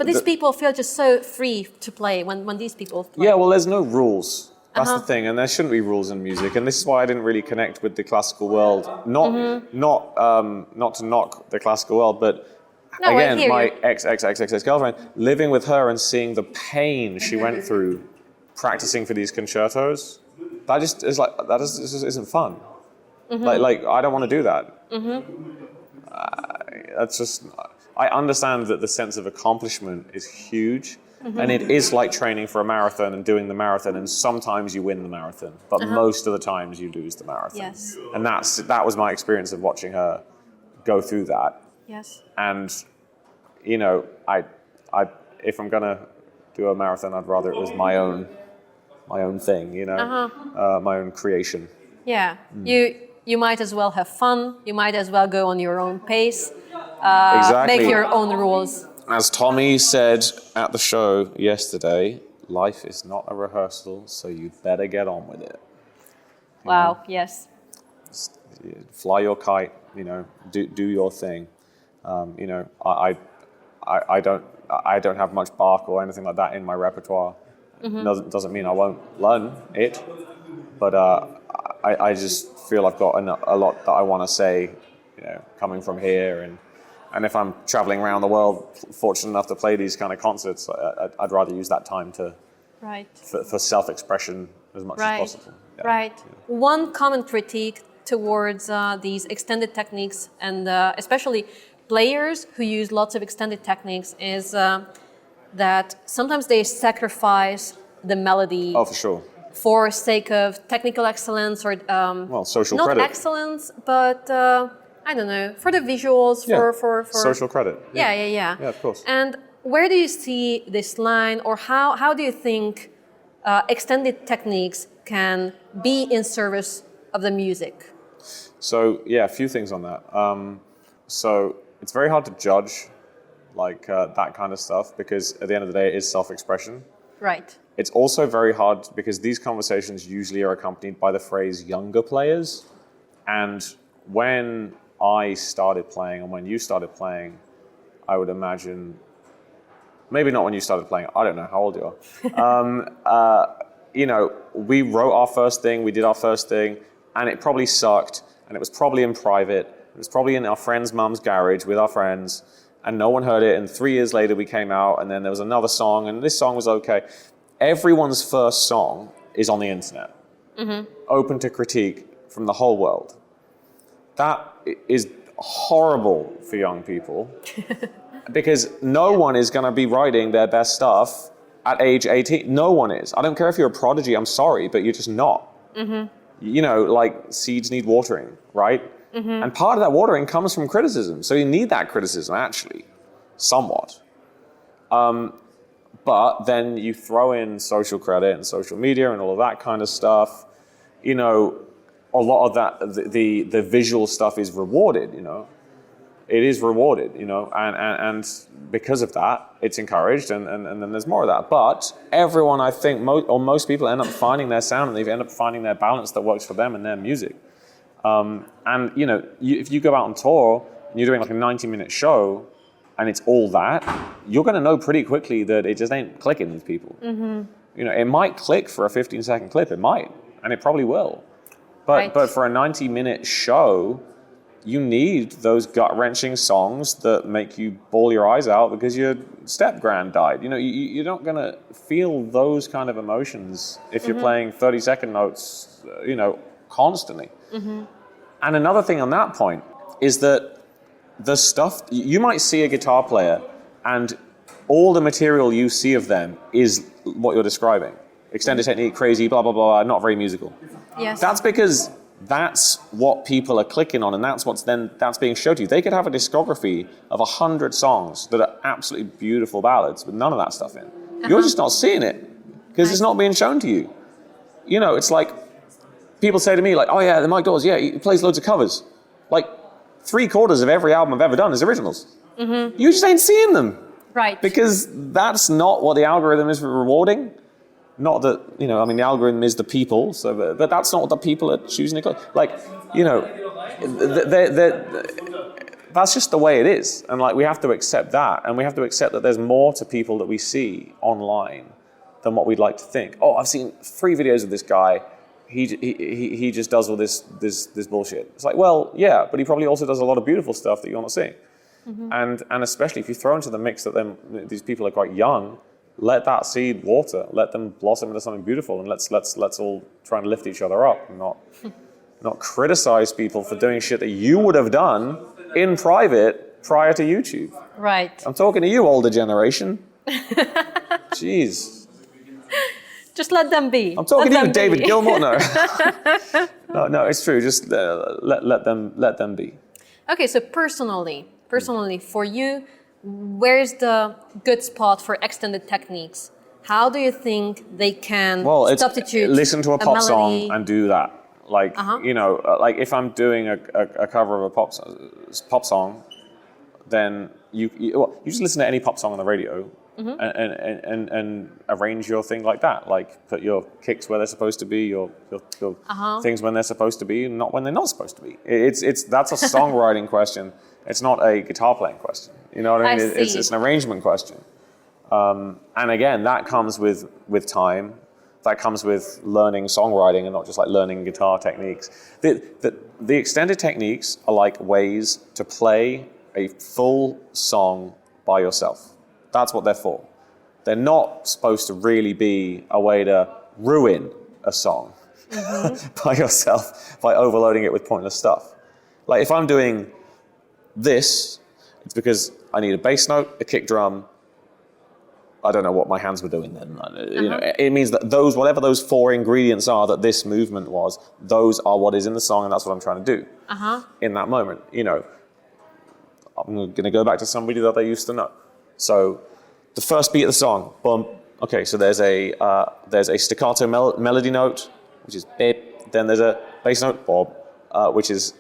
these people feel just so free to play when these people play. Yeah, well, there's no rules. That's the thing, and there shouldn't be rules in music, and this is why I didn't really connect with the classical world. Not to knock the classical world, but again, my ex-girlfriend, living with her and seeing the pain she went through practicing for these concertos, that just isn't fun. Like I don't want to do that. That's just. I understand that the sense of accomplishment is huge, and it is like training for a marathon and doing the marathon, and sometimes you win the marathon, but most of the times you lose the marathon. Yes. And that was my experience of watching her go through that. Yes. And you know, I if I'm gonna do a marathon, I'd rather it was my own thing, you know, my own creation. Yeah. You might as well have fun. You might as well go on your own pace. Exactly. Make your own rules. As Tommy said at the show yesterday, life is not a rehearsal, so you better get on with it. Wow. Yes. Fly your kite. You know, do your thing. You know, I don't have much Bach or anything like that in my repertoire. Doesn't mean I won't learn it, but I just feel I've got a lot that I want to say, you know, coming from here, and if I'm traveling around the world, fortunate enough to play these kind of concerts, I'd rather use that time for self-expression as much as possible. Yeah. Right. Yeah. One common critique towards these extended techniques, and especially players who use lots of extended techniques, is that sometimes they sacrifice the melody. Oh, for sure. For sake of technical excellence or social not credit. Excellence, but I don't know, for the visuals, for social credit. Yeah, of course. And where do you see this line, or how do you think extended techniques can be in service of the music? So a few things on that. So it's very hard to judge like that kind of stuff, because at the end of the day, it is self-expression. Right. It's also very hard because these conversations usually are accompanied by the phrase younger players. And when I started playing and when you started playing, I would imagine, maybe not when you started playing, I don't know how old you are. You know, we wrote our first thing, we did our first thing, and it probably sucked, and it was probably in private, it was probably in our friend's mum's garage with our friends, and no one heard it, and 3 years later we came out, and then there was another song, and this song was okay. Everyone's first song is on the internet, open to critique from the whole world. That is horrible for young people because no one is going to be writing their best stuff at age 18. No one is. I don't care if you're a prodigy, I'm sorry, but you're just not. You know, like seeds need watering, right? And part of that watering comes from criticism. So you need that criticism, actually, somewhat. But then you throw in social credit and social media and all of that kind of stuff. You know, a lot of that, the visual stuff is rewarded, you know. It is rewarded, you know, and because of that, it's encouraged, and then there's more of that. But everyone, I think, most people end up finding their sound, and they end up finding their balance that works for them and their music. And, you know, if you go out on tour, and you're doing like a 90-minute show, and it's all that, you're going to know pretty quickly that it just ain't clicking with people. You know, it might click for a 15-second clip, it might, and it probably will. But for a 90-minute show, you need those gut-wrenching songs that make you bawl your eyes out because your step-grand died. You know, you're not going to feel those kind of emotions if you're playing 30-second notes, you know, constantly. And another thing on that point is that the stuff, you might see a guitar player and all the material you see of them is what you're describing. Extended technique, crazy, blah, blah, blah, not very musical. Yes. That's because that's what people are clicking on, and that's being showed to you. They could have a discography of 100 songs that are absolutely beautiful ballads with none of that stuff in. You're just not seeing it because it's not being shown to you. You know, it's like people say to me, like, oh yeah, the Mike Dawes, yeah, he plays loads of covers. Like 3/4 of every album I've ever done is originals. You just ain't seeing them. Right. Because that's not what the algorithm is rewarding. Not that, you know, I mean, the algorithm is the people, so, but that's not what the people are choosing to click. Like, you know, that's just the way it is. And like, we have to accept that. And we have to accept that there's more to people that we see online than what we'd like to think. Oh, I've seen 3 videos of this guy. He just does all this bullshit. It's like, well, yeah, but he probably also does a lot of beautiful stuff that you're not seeing. And especially if you throw into the mix that these people are quite young, let that seed water, let them blossom into something beautiful, and let's all try and lift each other up, and not criticize people for doing shit that you would have done in private prior to YouTube. Right. I'm talking to you, older generation. Jeez. Just let them be. I'm talking to you, David Gilmour. No, it's true. Just let them be. Okay, so personally, for you, where's the good spot for extended techniques? How do you think they can substitute? Listen to a pop melody? song and do that. Like, like if I'm doing a cover of a pop song, then you just listen to any pop song on the radio and arrange your thing like that. Like, put your kicks where they're supposed to be, your things when they're supposed to be, and not when they're not supposed to be. That's a songwriting question. It's not a guitar playing question. You know what I mean? It's an arrangement question. And again, that comes with time. That comes with learning songwriting and not just like learning guitar techniques. The extended techniques are like ways to play a full song by yourself. That's what they're for. They're not supposed to really be a way to ruin a song by yourself by overloading it with pointless stuff. Like if I'm doing this, it's because I need a bass note, a kick drum. I don't know what my hands were doing then. You know, it means that whatever those 4 ingredients are that this movement was, those are what is in the song, and that's what I'm trying to do in that moment. You know, I'm going to go back to somebody that I used to know. So the first beat of the song, boom. Okay, so there's a staccato melody note, which is beep. Then there's a bass note, bob, which is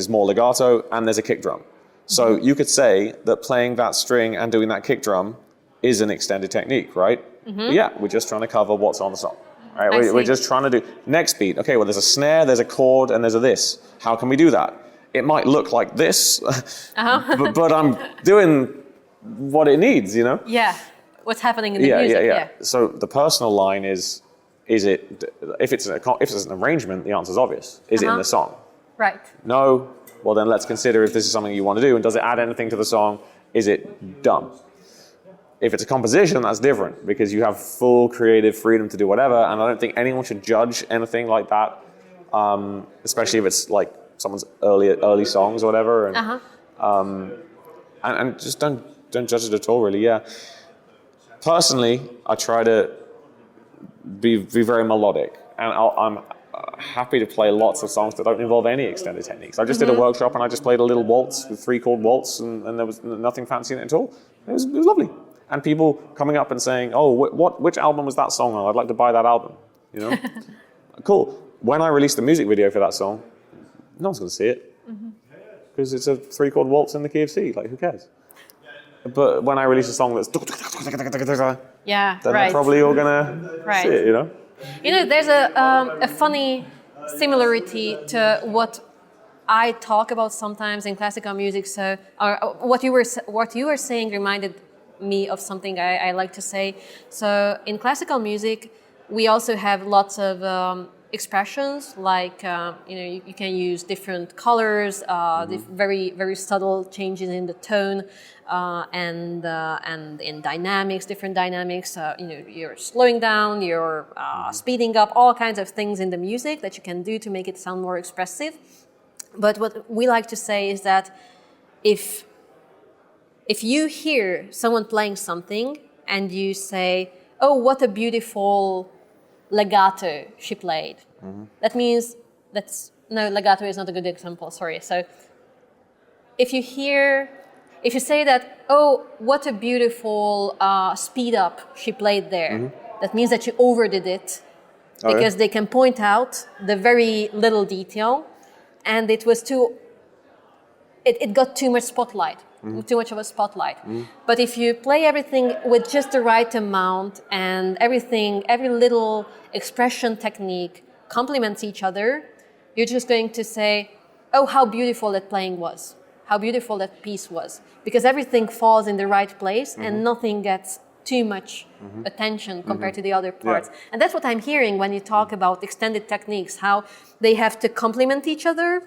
more legato, and there's a kick drum. So you could say that playing that string and doing that kick drum is an extended technique, right? But yeah, we're just trying to cover what's on the song. Right? We're just trying to do next beat. Okay, well, there's a snare, there's a chord, and there's a this. How can we do that? It might look like this, but I'm doing what it needs, you know? Yeah, what's happening in the music. Yeah. So the personal line is it, if it's an arrangement, the answer's obvious. Is it in the song? Right. No? Well, then let's consider if this is something you want to do, and does it add anything to the song? Is it dumb? If it's a composition, that's different, because you have full creative freedom to do whatever, and I don't think anyone should judge anything like that, especially if it's like someone's early songs or whatever, and just don't judge it at all, really. Yeah. Personally, I try to be very melodic, and I'm happy to play lots of songs that don't involve any extended techniques. I just did a workshop, and I just played a little waltz with 3-chord waltz, and there was nothing fancy in it at all. It was lovely. And people coming up and saying, "Oh, which album was that song on? I'd like to buy that album." You know, cool. When I released the music video for that song, no one's going to see it because it's a 3-chord waltz in the key of C. Like, who cares? But when I release a song that's then they're probably all going to see it. You know. You know, there's a funny similarity to what I talk about sometimes in classical music. So, what you were saying reminded me of something I like to say. So in classical music, we also have lots of expressions, like you can use different colors, very very subtle changes in the tone, and in dynamics, different dynamics. You're slowing down, you're speeding up, all kinds of things in the music that you can do to make it sound more expressive. But what we like to say is that if you hear someone playing something and you say, "Oh, what a beautiful legato she played," that means legato is not a good example. Sorry. So if you say that, "Oh, what a beautiful speed up she played there," that means that you overdid it, because they can point out the very little detail, and it was it got too much spotlight. Too much of a spotlight. But if you play everything with just the right amount, and every little expression technique complements each other, you're just going to say, "Oh, how beautiful that playing was. How beautiful that piece was." Because everything falls in the right place and nothing gets too much attention compared to the other parts. Yeah. And that's what I'm hearing when you talk about extended techniques, how they have to complement each other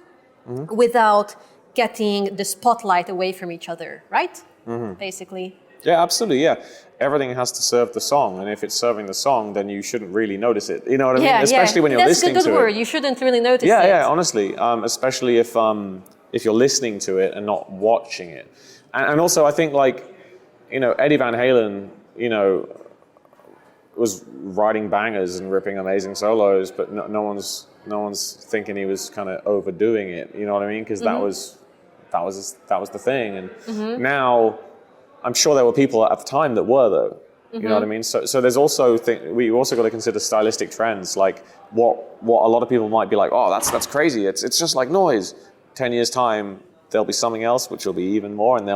without getting the spotlight away from each other, right? Basically. Yeah, absolutely, yeah. Everything has to serve the song, and if it's serving the song, then you shouldn't really notice it. You know what I mean? Especially when you're listening to it. That's a good word. You shouldn't really notice it. Yeah, honestly. Especially if you're listening to it and not watching it. And also, I think, like, you know, Eddie Van Halen, you know, was writing bangers and ripping amazing solos, but no one's thinking he was kind of overdoing it. You know what I mean? Because that was the thing. And now, I'm sure there were people at the time that were, though. You know what I mean? So there's also we also got to consider stylistic trends, like what a lot of people might be like, oh, that's crazy. It's just like noise. 10 years time, there'll be something else which will be even more, and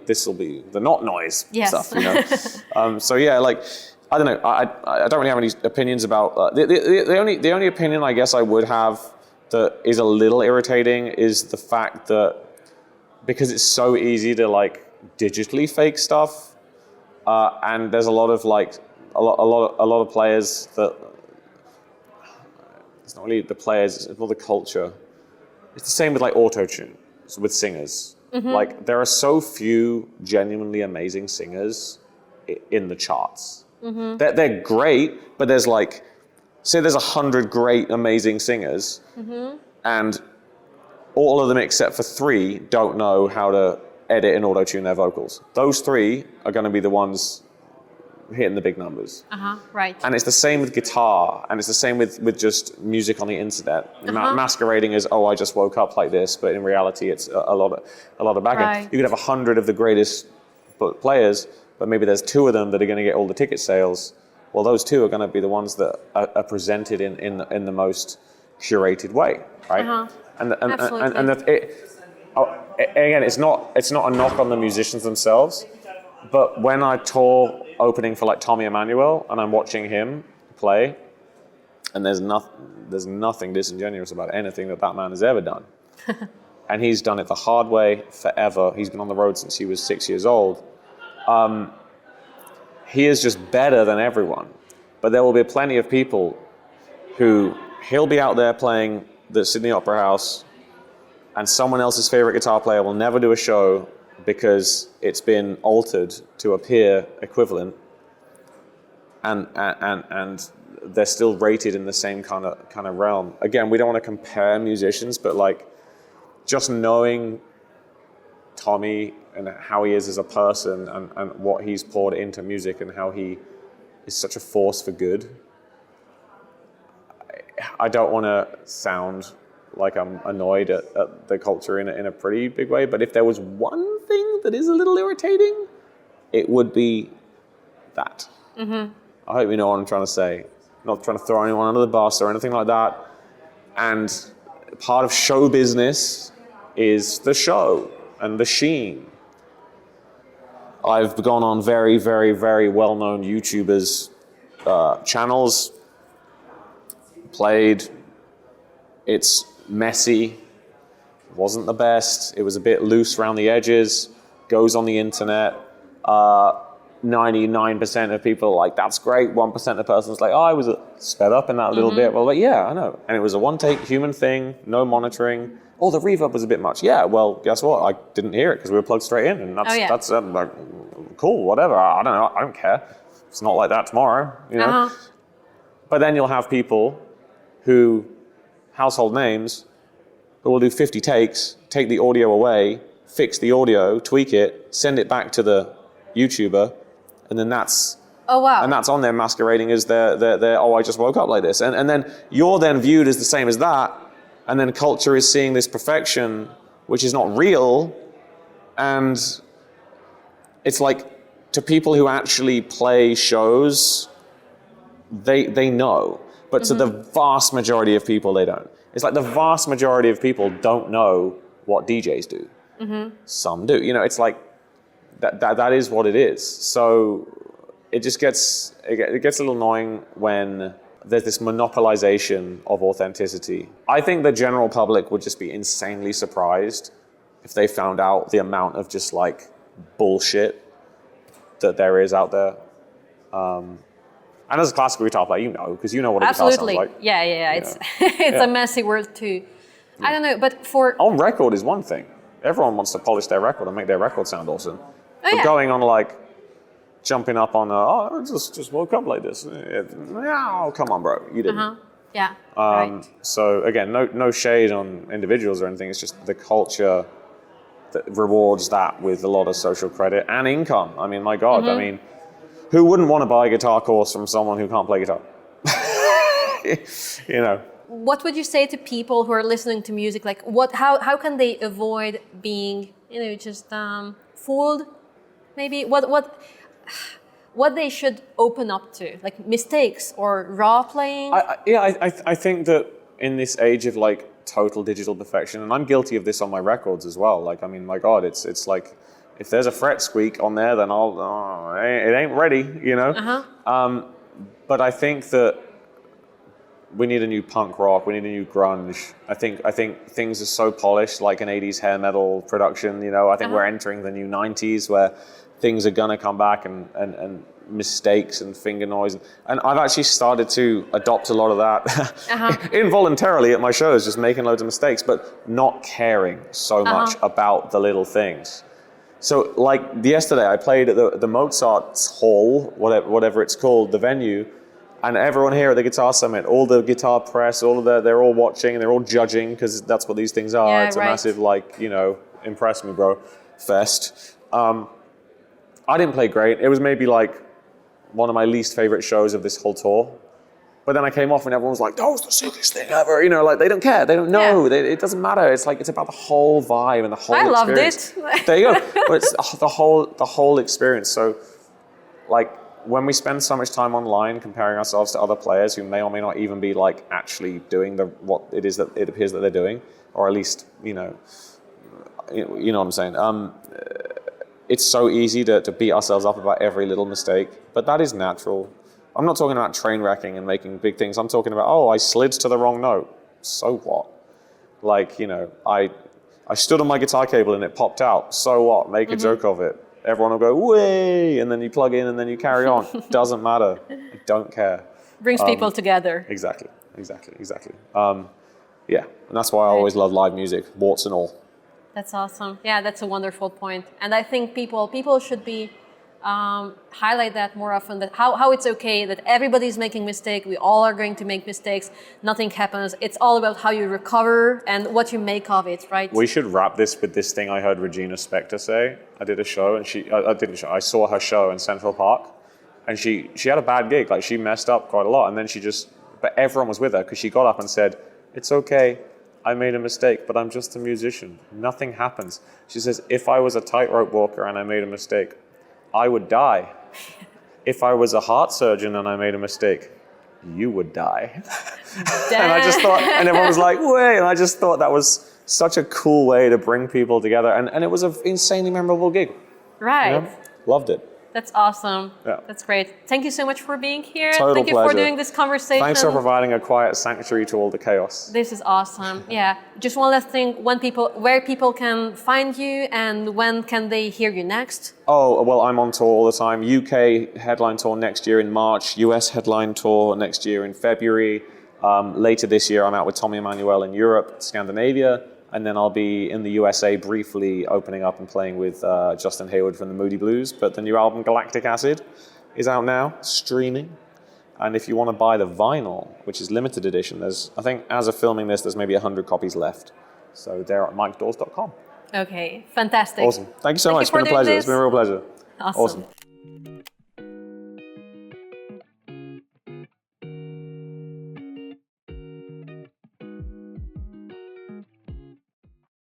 this will be the not noise stuff. You know. So yeah, like I don't know. I don't really have any opinions about the only opinion I guess I would have that is a little irritating is the fact that because it's so easy to like digitally fake stuff, and there's a lot of players that it's not really the players, it's more the culture. It's the same with like auto-tune with singers. Like there are so few genuinely amazing singers in the charts. They're great, but there's like, say there's 100 great amazing singers, and all of them except for 3 don't know how to edit and auto-tune their vocals. Those 3 are going to be the ones hitting the big numbers. Right. And it's the same with guitar, and it's the same with just music on the internet. Masquerading as, oh, I just woke up like this, but in reality, it's a lot of backend. Right. You could have 100 of the greatest players, but maybe there's 2 of them that are going to get all the ticket sales. Well, those 2 are going to be the ones that are presented in the most curated way, right? Again, it's not a knock on the musicians themselves, but when I tour opening for like Tommy Emmanuel and I'm watching him play, and there's nothing disingenuous about anything that man has ever done, and he's done it the hard way forever. He's been on the road since he was 6 years old. He is just better than everyone, but there will be plenty of people who he'll be out there playing the Sydney Opera House, and someone else's favorite guitar player will never do a show because it's been altered to appear equivalent, and they're still rated in the same kind of realm. Again, we don't want to compare musicians, but like just knowing Tommy and how he is as a person and what he's poured into music and how he is such a force for good. I don't want to sound like I'm annoyed at the culture in a pretty big way, but if there was one thing that is a little irritating, it would be that. I hope you know what I'm trying to say. I'm not trying to throw anyone under the bus or anything like that. And part of show business is the show and the sheen. I've gone on very, very, very well-known YouTubers' channels, played. It's messy, wasn't the best, it was a bit loose around the edges, goes on the internet, 99% of people are like, that's great, 1% of the person's like, oh, I was sped up in that little bit. Well, like, yeah, I know. And it was a one-take human thing, no monitoring. Oh, the reverb was a bit much. Yeah, well, guess what? I didn't hear it because we were plugged straight in, and that's like, cool, whatever, I don't know, I don't care. It's not like that tomorrow, you know? But then you'll have people who, household names, who will do 50 takes, take the audio away, fix the audio, tweak it, send it back to the YouTuber, and then that's and that's on there masquerading as their oh, I just woke up like this. And then you're then viewed as the same as that, and then culture is seeing this perfection, which is not real, and it's like, to people who actually play shows, they know. But to the vast majority of people, they don't. It's like the vast majority of people don't know what DJs do. Some do. You know, it's like, that is what it is. So it just gets a little annoying when there's this monopolization of authenticity. I think the general public would just be insanely surprised if they found out the amount of just like bullshit that there is out there. And as a classical guitar player, you know, because you know what a Absolutely. guitar sounds like. Yeah. It's a messy word too. I don't know, but for On record is one thing. Everyone wants to polish their record and make their record sound awesome. But yeah. going on like jumping up on I just woke up like this. Oh, come on, bro, you didn't. Yeah. Right. So again, no shade on individuals or anything. It's just the culture that rewards that with a lot of social credit and income. I mean, my God, I mean, who wouldn't want to buy a guitar course from someone who can't play guitar? You know. What would you say to people who are listening to music? Like, how can they avoid being, just fooled? Maybe what they should open up to, like mistakes or raw playing. I think that in this age of like total digital perfection, and I'm guilty of this on my records as well. Like, I mean, my God, it's like if there's a fret squeak on there, then it ain't ready, you know. But I think that we need a new punk rock. We need a new grunge. I think things are so polished, like an 80s hair metal production. You know, I think we're entering the new 90s where things are gonna come back and mistakes and finger noise. And I've actually started to adopt a lot of that involuntarily at my shows, just making loads of mistakes, but not caring so much about the little things. So like yesterday, I played at the Mozart Hall, whatever it's called, the venue. And everyone here at the Guitar Summit, all the guitar press, they're all watching and they're all judging because that's what these things are. Yeah, it's a massive, like, impress me, bro, fest. I didn't play great. It was maybe like one of my least favorite shows of this whole tour. But then I came off and everyone was like, that was the sickest thing ever. Like they don't care. They don't know. Yeah. It doesn't matter. It's like, it's about the whole vibe and the whole experience. I loved it. There you go. But it's the whole experience. So like, when we spend so much time online comparing ourselves to other players who may or may not even be like actually doing what it is that it appears that they're doing, or at least, you know what I'm saying. It's so easy to beat ourselves up about every little mistake, but that is natural. I'm not talking about train wrecking and making big things. I'm talking about, I slid to the wrong note. So what? Like, I stood on my guitar cable and it popped out. So what? Make a joke of it. Everyone will go, way, and then you plug in and then you carry on. Doesn't matter. I don't care. Brings people together. Exactly. Yeah, and that's why I always love live music, warts and all. That's awesome. Yeah, that's a wonderful point. And I think people should be highlight that more often, that how it's okay that everybody's making mistakes. We all are going to make mistakes. Nothing happens. It's all about how you recover and what you make of it, right? We should wrap this with this thing I heard Regina Spektor say. I did a show and I saw her show in Central Park and she had a bad gig. Like she messed up quite a lot and then but everyone was with her because she got up and said, it's okay. I made a mistake, but I'm just a musician. Nothing happens. She says, if I was a tightrope walker and I made a mistake, I would die. If I was a heart surgeon and I made a mistake, you would die. And I just thought, and everyone was like, wait, and I just thought that was such a cool way to bring people together. And it was an insanely memorable gig. Right. Loved it. That's awesome. Yeah. That's great. Thank you so much for being here. Total Thank you pleasure. for doing this conversation. Thanks for providing a quiet sanctuary to all the chaos. This is awesome. Yeah. Just one last thing. Where people can find you and when can they hear you next? Oh, well, I'm on tour all the time. UK headline tour next year in March. US headline tour next year in February. Later this year, I'm out with Tommy Emmanuel in Europe, Scandinavia. And then I'll be in the USA briefly opening up and playing with Justin Hayward from the Moody Blues. But the new album, Galactic Acid, is out now, streaming. And if you want to buy the vinyl, which is limited edition, I think as of filming this, there's maybe 100 copies left. So they're at MikeDawes.com. Okay, fantastic. Awesome. Thank you so much. It's been a pleasure. It's been a real pleasure. Awesome.